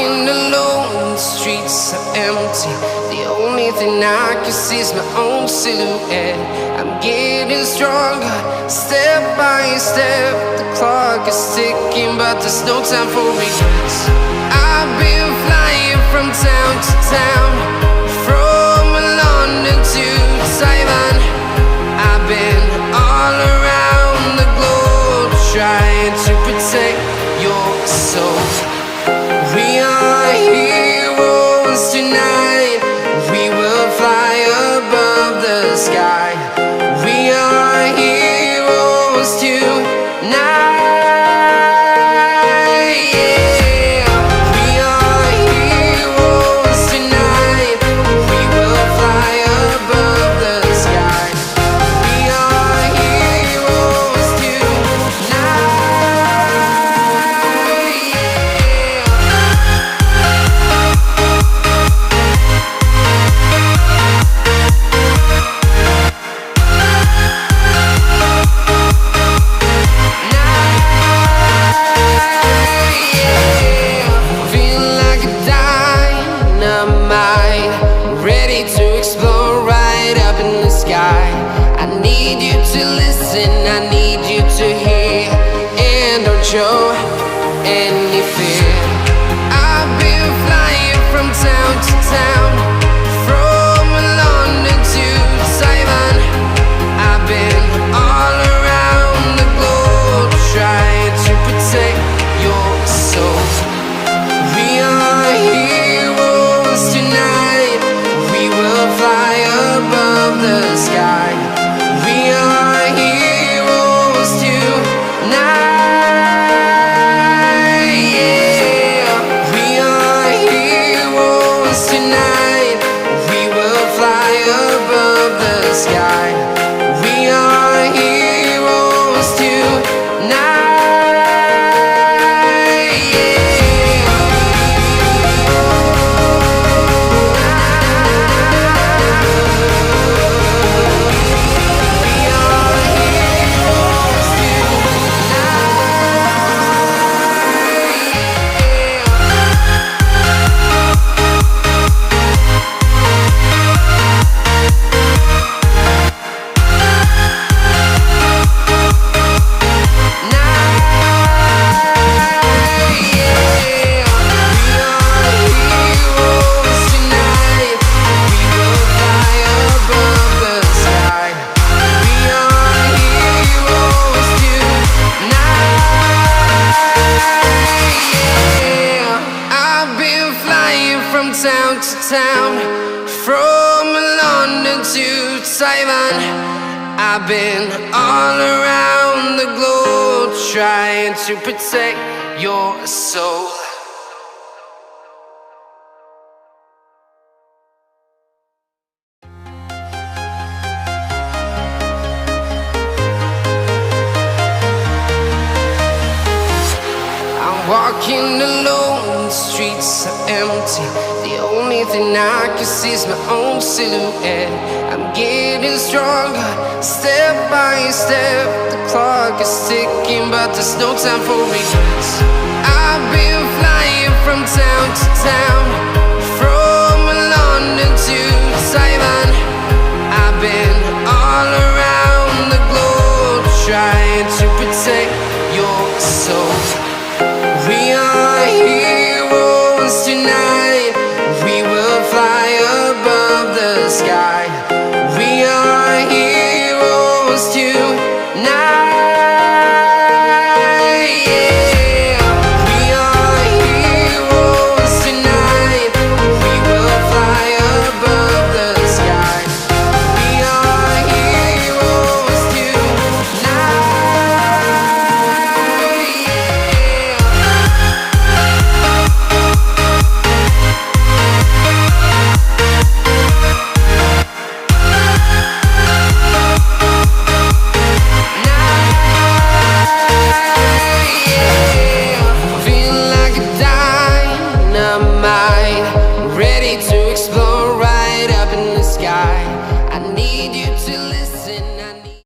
walking alone, the streets are empty. The only thing I can see is my own silhouette. I'm getting stronger, step by step. The clock is ticking, but there's no time for regrets. I've been flying from town to town, from London to Taiwan. I've been all around the globe, trying to protect your soul. We are heroes tonight. We will fly above the sky. We are heroes tonight. Yeah. We are heroes tonight. We will fly above the sky. We are heroes tonight. Feel like a dynamite, ready to explode right up in the sky. I need you to listen, I need you to hear, and don't show any fear. I've been flying from town to town, from London to Taiwan. I've been all around the globe, trying to protect your soul. We are heroes tonight. We will fly above the sky. We are heroes tonight. Yeah. We are heroes tonight. We will fly above the sky. We are heroes tonight. Town to town, from London to Taiwan. I've been all around the globe, trying to protect your soul. I'm walking alone, the streets are empty. The only thing I can see is my own silhouette. I'm getting stronger, step by step. The clock is ticking, but there's no time for regrets. I've been flying from town to town, from London to Taiwan. I've been all around the globe, trying to protect your soul. We are heroes tonight. We will fly above the sky. We are heroes tonight. Yeah. We are heroes tonight. We will fly above the sky. We are heroes ready to explode right up in the sky. I need you to listen.